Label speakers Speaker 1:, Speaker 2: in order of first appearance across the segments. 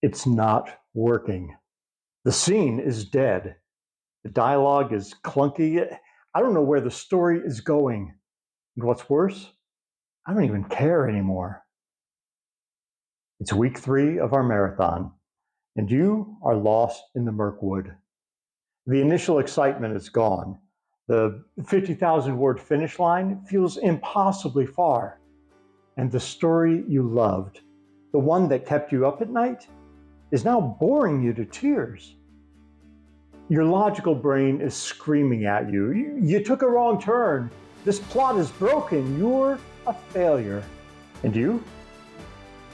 Speaker 1: It's not working. The scene is dead. The dialogue is clunky. I don't know where the story is going. And what's worse, I don't even care anymore. It's week 3 of our marathon, and you are lost in the Mirkwood. The initial excitement is gone. The 50,000 word finish line feels impossibly far. And the story you loved, the one that kept you up at night, is now boring you to tears. Your logical brain is screaming at you. You took a wrong turn. This plot is broken. You're a failure. And you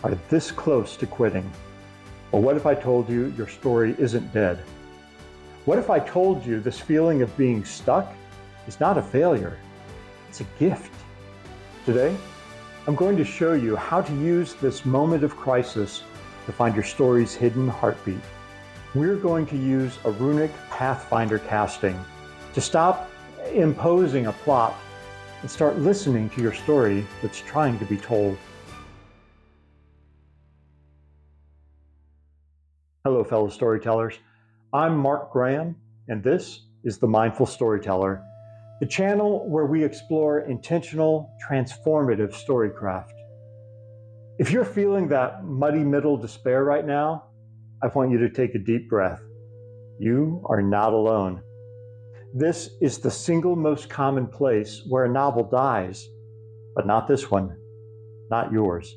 Speaker 1: are this close to quitting. Well, what if I told you your story isn't dead? What if I told you this feeling of being stuck is not a failure? It's a gift. Today, I'm going to show you how to use this moment of crisis to find your story's hidden heartbeat. We're going to use a runic Pathfinder casting to stop imposing a plot and start listening to your story that's trying to be told. Hello, fellow storytellers. I'm Mark Graham, and this is The Mindful Storyteller, the channel where we explore intentional, transformative storycraft. If you're feeling that muddy middle despair right now, I want you to take a deep breath. You are not alone. This is the single most common place where a novel dies, but not this one, not yours.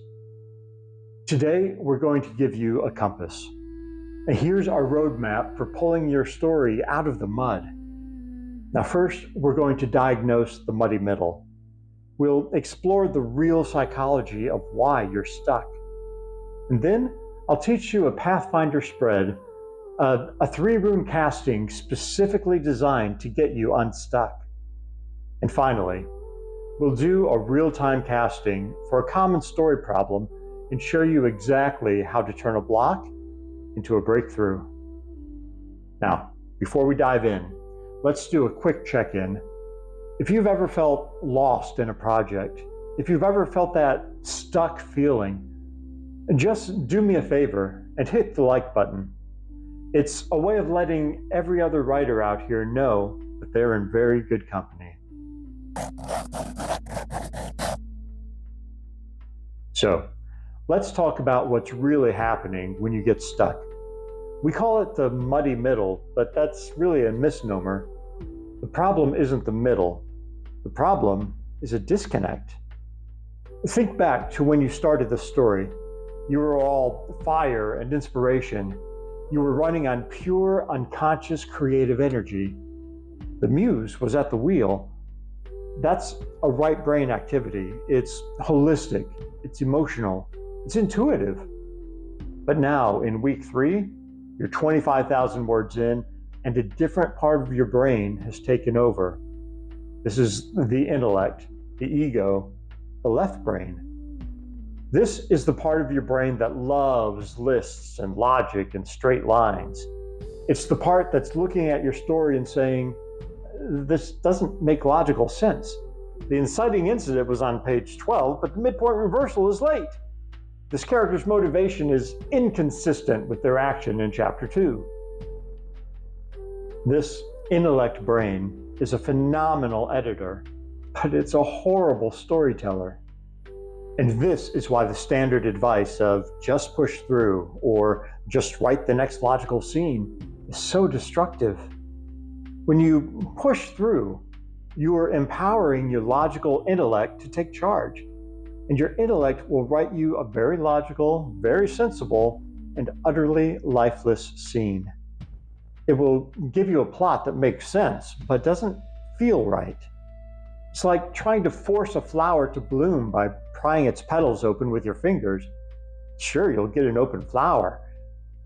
Speaker 1: Today, we're going to give you a compass. And here's our roadmap for pulling your story out of the mud. Now, first, we're going to diagnose the muddy middle. We'll explore the real psychology of why you're stuck. And then I'll teach you a Pathfinder spread, a 3-rune casting specifically designed to get you unstuck. And finally, we'll do a real-time casting for a common story problem and show you exactly how to turn a block into a breakthrough. Now, before we dive in, let's do a quick check-in. If you've ever felt lost in a project, if you've ever felt that stuck feeling, just do me a favor and hit the like button. It's a way of letting every other writer out here know that they're in very good company. So, let's talk about what's really happening when you get stuck. We call it the muddy middle, but that's really a misnomer. The problem isn't the middle. The problem is a disconnect. Think back to when you started the story. You were all fire and inspiration. You were running on pure, unconscious creative energy. The Muse was at the wheel. That's a right brain activity. It's holistic, it's emotional, it's intuitive. But now, in week 3, you're 25,000 words in, and a different part of your brain has taken over. This is the intellect, the ego, the left brain. This is the part of your brain that loves lists and logic and straight lines. It's the part that's looking at your story and saying, this doesn't make logical sense. The inciting incident was on page 12, but the midpoint reversal is late. This character's motivation is inconsistent with their action in chapter 2. This intellect brain is a phenomenal editor, but it's a horrible storyteller. And this is why the standard advice of just push through or just write the next logical scene is so destructive. When you push through, you are empowering your logical intellect to take charge. And your intellect will write you a very logical, very sensible, and utterly lifeless scene. It will give you a plot that makes sense, but doesn't feel right. It's like trying to force a flower to bloom by prying its petals open with your fingers. Sure, you'll get an open flower,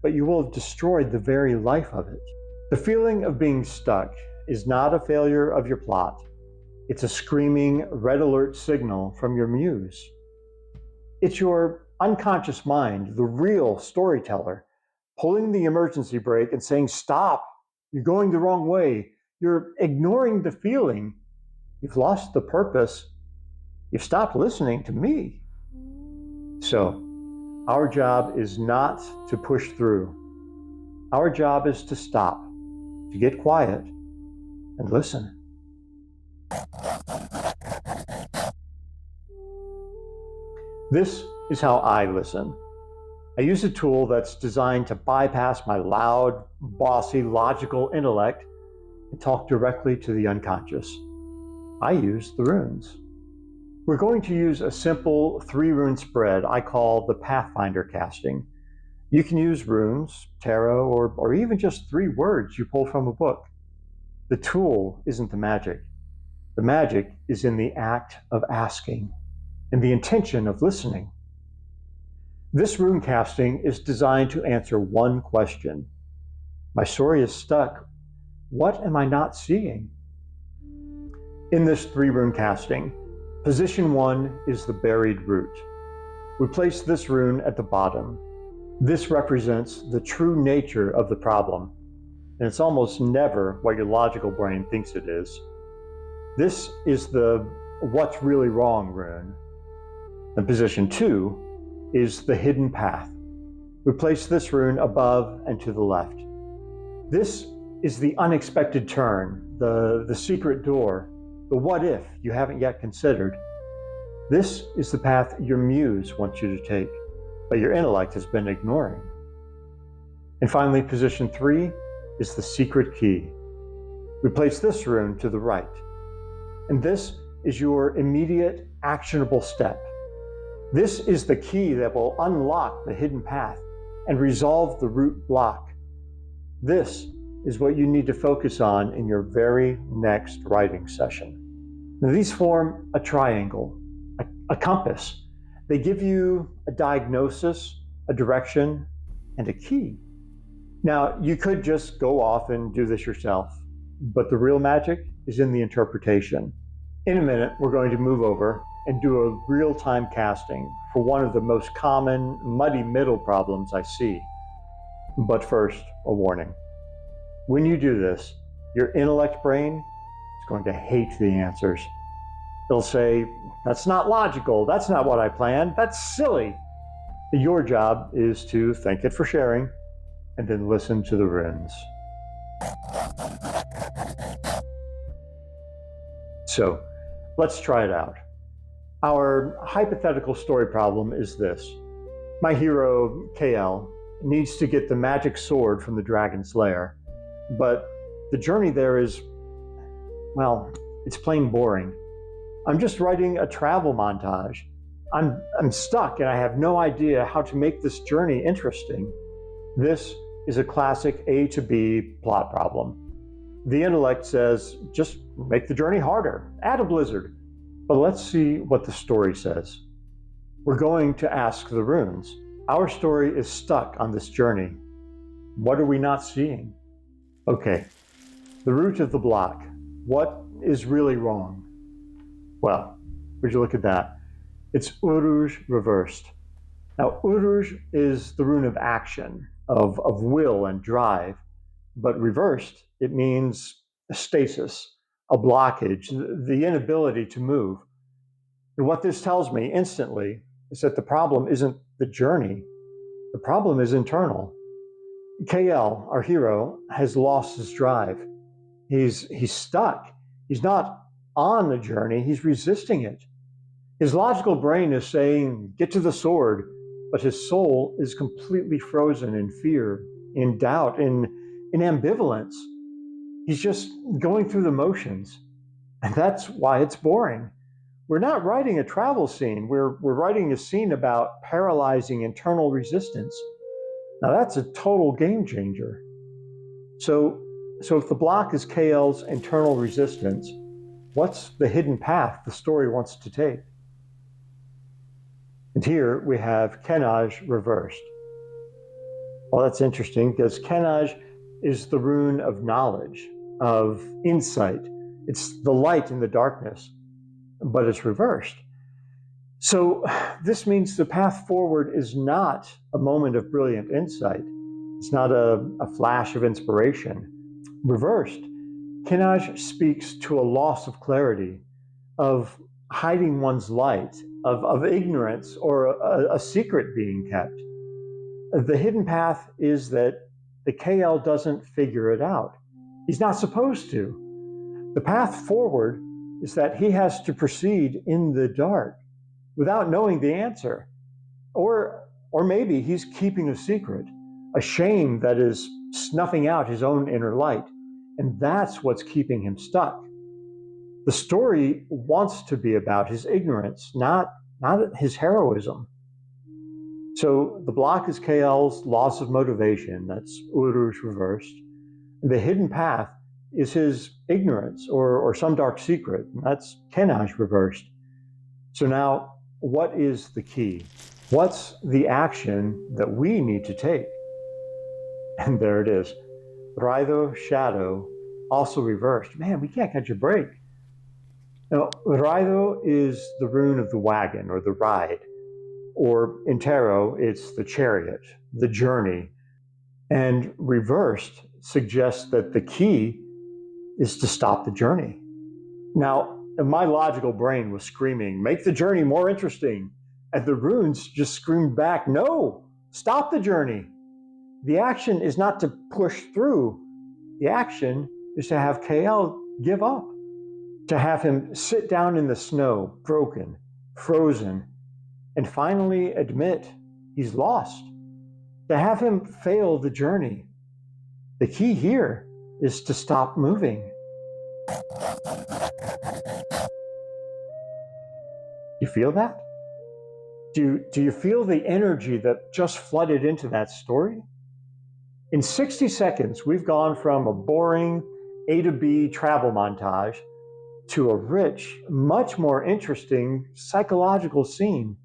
Speaker 1: but you will have destroyed the very life of it. The feeling of being stuck is not a failure of your plot. It's a screaming red alert signal from your muse. It's your unconscious mind, the real storyteller, pulling the emergency brake and saying, stop, you're going the wrong way. You're ignoring the feeling. You've lost the purpose. You've stopped listening to me. So, Our job is not to push through. Our job is to stop, to get quiet, and listen. This is how I listen. I use a tool that's designed to bypass my loud, bossy, logical intellect and talk directly to the unconscious. I use the runes. We're going to use a simple 3-rune spread I call the Pathfinder casting. You can use runes, tarot, or even just 3 words you pull from a book. The tool isn't the magic. The magic is in the act of asking, in the intention of listening. This rune casting is designed to answer one question. My story is stuck. What am I not seeing? In this 3-rune casting, position 1 is the buried root. We place this rune at the bottom. This represents the true nature of the problem, and it's almost never what your logical brain thinks it is. This is the what's really wrong rune. And position 2 is the hidden path. We place this rune above and to the left. This is the unexpected turn, the secret door, the what if you haven't yet considered. This is the path your muse wants you to take, but your intellect has been ignoring. And finally, position 3 is the secret key. We place this rune to the right. And this is your immediate actionable step. This is the key that will unlock the hidden path and resolve the root block. This is what you need to focus on in your very next writing session. Now, these form a triangle, a compass. They give you a diagnosis, a direction, and a key. Now, you could just go off and do this yourself, but the real magic is in the interpretation. In a minute, we're going to move over and do a real-time casting for one of the most common muddy middle problems I see. But first, a warning. When you do this, your intellect brain is going to hate the answers. It'll say, that's not logical, that's not what I planned, that's silly. Your job is to thank it for sharing and then listen to the runes. So, let's try it out. Our hypothetical story problem is this. My hero, KL, needs to get the magic sword from the dragon's lair, but the journey there is, well, it's plain boring. I'm just writing a travel montage. I'm stuck and I have no idea how to make this journey interesting. This is a classic A to B plot problem. The intellect says, just make the journey harder, add a blizzard. But let's see what the story says. We're going to ask the runes. Our story is stuck on this journey. What are we not seeing? Okay, the root of the block. What is really wrong? Well, would you look at that? It's Uruj reversed. Now, Uruj is the rune of action, of will and drive, but reversed, it means a stasis, a blockage, the inability to move. And what this tells me instantly is that the problem isn't the journey, the problem is internal. KL, our hero, has lost his drive. He's stuck. He's not on the journey, he's resisting it. His logical brain is saying, get to the sword, but his soul is completely frozen in fear, in doubt, in ambivalence. He's just going through the motions. And that's why it's boring. We're not writing a travel scene. We're writing a scene about paralyzing internal resistance. Now that's a total game changer. So if the block is KL's internal resistance, what's the hidden path the story wants to take? And here we have Kenaj reversed. Well, that's interesting because Kenaj is the rune of knowledge, of insight. It's the light in the darkness, but it's reversed. So this means the path forward is not a moment of brilliant insight. It's not a flash of inspiration. Reversed, Kenaj speaks to a loss of clarity, of hiding one's light of ignorance or a secret being kept. The hidden path is that the KL doesn't figure it out. He's not supposed to. The path forward is that he has to proceed in the dark without knowing the answer. Or maybe he's keeping a secret, a shame that is snuffing out his own inner light. And that's what's keeping him stuck. The story wants to be about his ignorance, not his heroism. So the block is KL's loss of motivation, that's Urush reversed. The hidden path is his ignorance or some dark secret, that's Kenaj reversed. So now, what is the key? What's the action that we need to take? And there it is. Raido, shadow, also reversed. Man, we can't catch a break. Now, Raido is the rune of the wagon or the ride. Or in tarot, it's the chariot, the journey. And reversed suggests that the key is to stop the journey. Now, my logical brain was screaming, make the journey more interesting. And the runes just screamed back, no, stop the journey. The action is not to push through. The action is to have KL give up, to have him sit down in the snow, broken, frozen, and finally admit he's lost, to have him fail the journey. The key here is to stop moving. You feel that? Do you feel the energy that just flooded into that story? In 60 seconds, we've gone from a boring A to B travel montage to a rich, much more interesting psychological scene.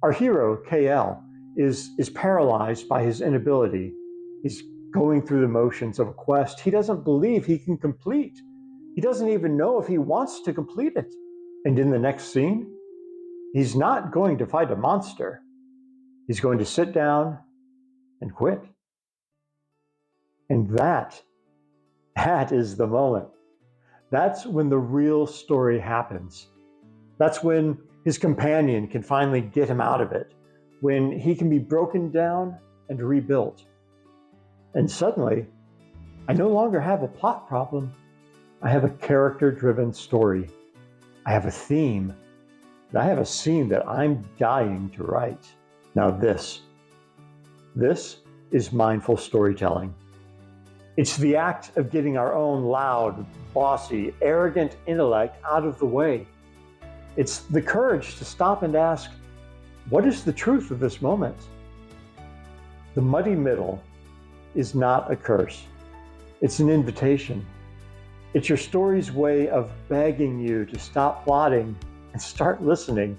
Speaker 1: Our hero, KL, is paralyzed by his inability. He's going through the motions of a quest he doesn't believe he can complete. He doesn't even know if he wants to complete it. And in the next scene, he's not going to fight a monster. He's going to sit down and quit. And that is the moment. That's when the real story happens. That's when his companion can finally get him out of it, when he can be broken down and rebuilt. And suddenly, I no longer have a plot problem. I have a character-driven story. I have a theme. I have a scene that I'm dying to write. Now this is mindful storytelling. It's the act of getting our own loud, bossy, arrogant intellect out of the way. It's the courage to stop and ask, what is the truth of this moment? The muddy middle is not a curse. It's an invitation. It's your story's way of begging you to stop plotting and start listening,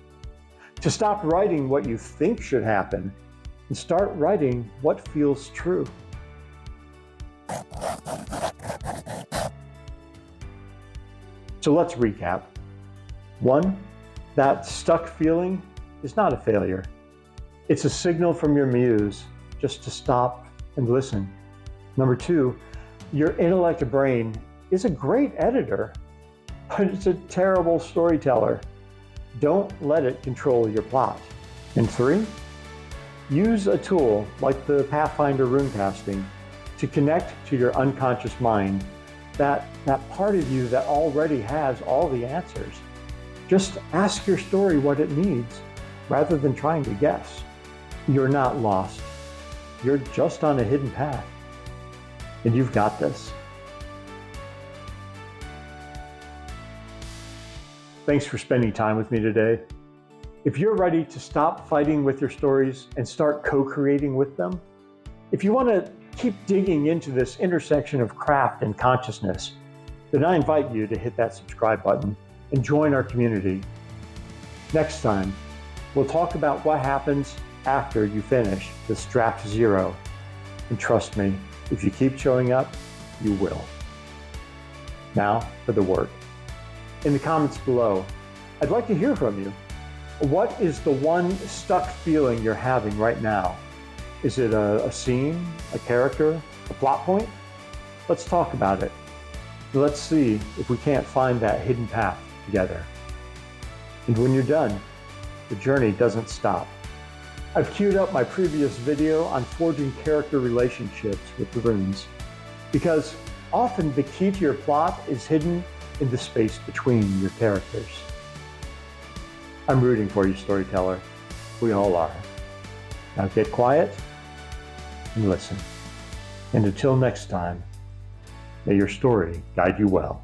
Speaker 1: to stop writing what you think should happen and start writing what feels true. So let's recap. 1, that stuck feeling is not a failure. It's a signal from your muse just to stop and listen. Number 2, your intellect brain is a great editor, but it's a terrible storyteller. Don't let it control your plot. And 3, use a tool like the Pathfinder runecasting to connect to your unconscious mind, that part of you that already has all the answers. Just ask your story what it needs, rather than trying to guess. You're not lost. You're just on a hidden path. And you've got this. Thanks for spending time with me today. If you're ready to stop fighting with your stories and start co-creating with them, if you want to keep digging into this intersection of craft and consciousness, then I invite you to hit that subscribe button and join our community. Next time, we'll talk about what happens after you finish this draft 0. And trust me, if you keep showing up, you will. Now for the work. In the comments below, I'd like to hear from you. What is the one stuck feeling you're having right now? Is it a scene, a character, a plot point? Let's talk about it. Let's see if we can't find that hidden path together. And when you're done, the journey doesn't stop. I've queued up my previous video on forging character relationships with the runes, because often the key to your plot is hidden in the space between your characters. I'm rooting for you, storyteller. We all are. Now get quiet and listen. And until next time, may your story guide you well.